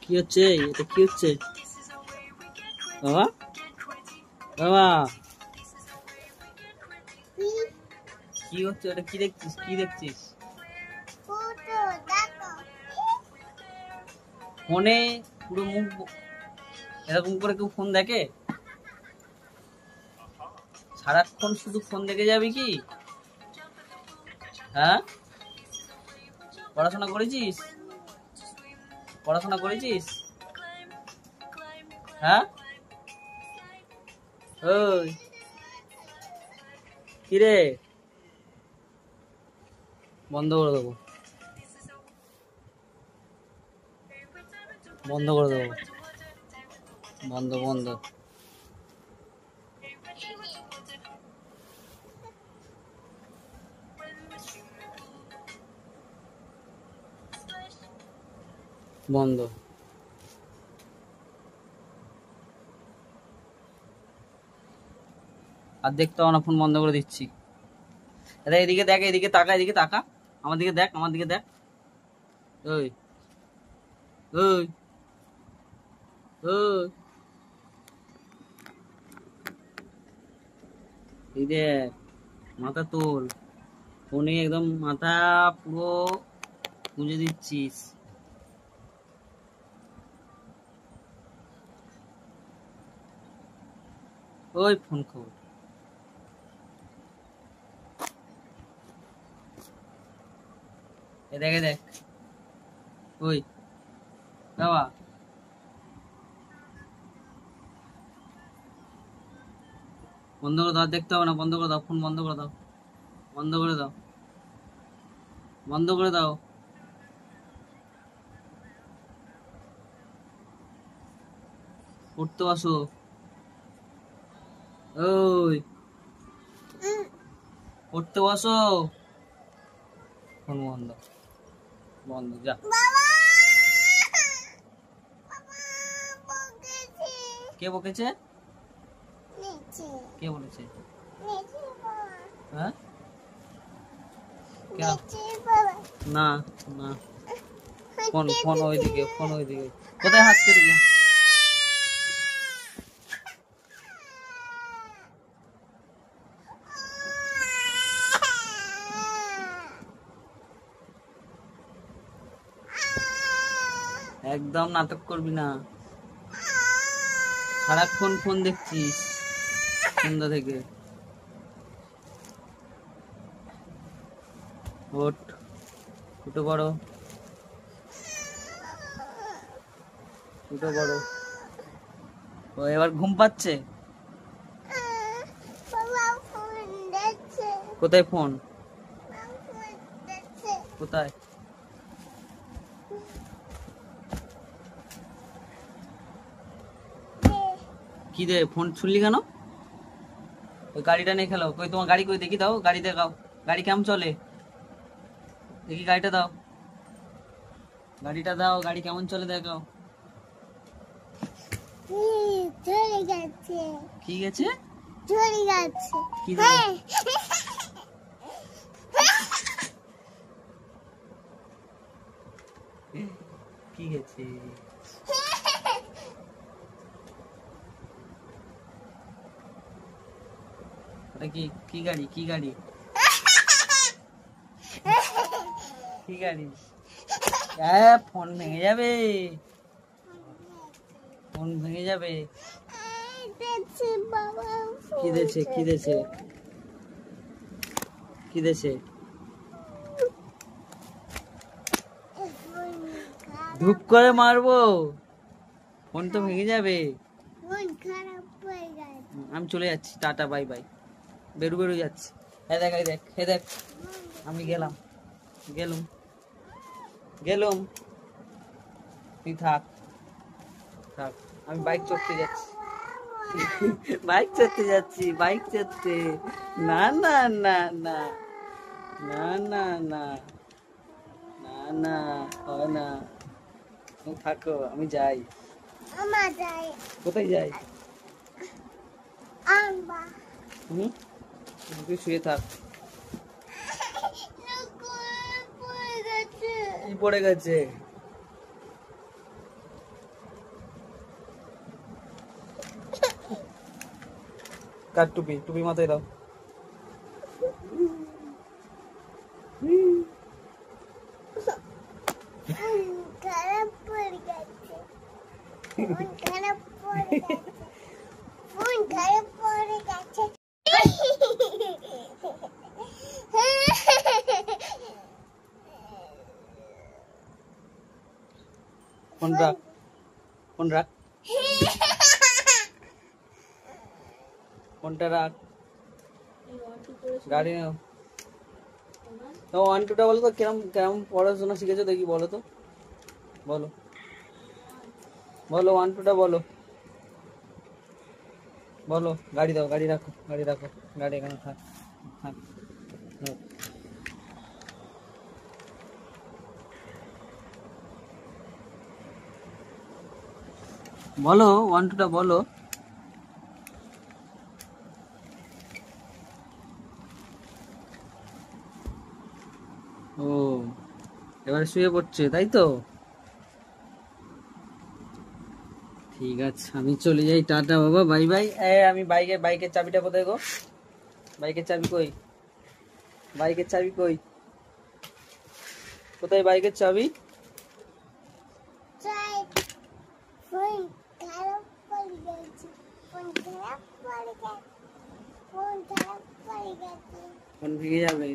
কি হচ্ছে? এটা কি হচ্ছে বাবা? বাবা কি হচ্ছে? এটা কি দেখছিস? কি দেখছিস ফোনে? পুরো মুখ এরকম করে কেউ ফোন দেখে? সারাক্ষণ শুধু ফোন দেখে যাবি কি? হ্যাঁ, পড়াশোনা করেছিস? পড়াশোনা করেছিস? হ্যাঁ, ওই কিরে, বন্ধ করে দেবো, বন্ধ করে দেবো, বন্ধ বন্ধ। বন্ধ। আর দেখতে হবে না, ফোন বন্ধ করে দিচ্ছি। আরে এদিকে দেখ, এদিকে তাকা, এদিকে তাকা, আমার দিকে দেখ, আমার দিকে দেখ। ওই ওই ওই, এই দেখ, মাথা তোল, ফোনে একদম মাথা পুরো গুঁজে দিচ্ছিস। ওই ফোন খোল। এ দেখ, দেখ, ওই বাবা, বন্ধ করে দাও, দেখতে হবে না, বন্ধ করে দাও, ফোন বন্ধ করে দাও, বন্ধ করে দাও, বন্ধ করে দাও। পড়তে আসো। ওই পড়তে বসো। ফোন বন্ধ, বন্ধ, যা। কে বকেছে? কে বলেছে? হ্যাঁ, না না, ফোন ফোন ওইদিকে, ফোন ওইদিকে। কোথায় হাত কেটে যা? একদম নাটক করবি না, সারাক্ষণ ফোন দেখছিস সন্ধ্যা থেকে। ওঠ, উঠে পড়ো, উঠে পড়ো। ও এবার ঘুম পাচ্ছে? কোথায় ফোন? কোথায়? কি রে, ফোন ছুড়লি কেন? ওই গাড়িটা নিয়ে খেলো। কই তোমার গাড়ি? কই দেখি, দাও গাড়ি, দেখাও গাড়ি কেমন চলে, দেখি গাড়িটা দাও, গাড়িটা দাও, গাড়ি কেমন চলে দেখাও। কি গেছে? কি কি গেছে? কি কি গাড়ি? কি গাড়ি? কি গাড়ি? ফোন ভেঙে যাবে, ফোন ভেঙে যাবে। কি দেছে? কি দেছে? কি দেছে? ধূপ করে মারবো, ফোন তো ভেঙে যাবে। আমি চলে যাচ্ছি, টাটা, বাই বাই, বেরু বেরু যাচ্ছি। হে দেখ, দেখ, হে দেখ, আমি গেলাম, গেলুম, গেলুম, তুই থাক, থাক, আমি বাইক চড়তে যাচ্ছি, বাইক চড়তে যাচ্ছি, বাইক চড়তে। না না না না, না না না, না না হয় না, তুমি থাকো, আমি যাই। কোথায় যাই? তুমি তুই শুয়ে থাক। কি পড়ে গেছে? কার টুপি? টুপি মাথায় দাও। ফোন রাখ, ফোন রাখ, ফোনটা রাখ, গাড়ি নাও। তো 1 2টা বলো তো, কেরম কেরম পড়াশোনা শিখেছো দেখি, বলো তো, বলো বলো 1 2টা বলো, বলো। গাড়ি দাও, গাড়ি রাখো, গাড়ি রাখো, গাড়ি এখানে থাক, থাক, থাক। বলো 1 2টা বলো। ও, এবারে শুয়ে পড়ছে তাই তো? ঠিক আছে, আমি চলে যাই, টাটা বাবা, বাই বাই। আমি বাইকের চাবিটা কোথায় গো? বাইকের চাবি কই? বাইকের চাবি কই? কোথায় বাইকের চাবি? ফোন ভেঙে যাবে।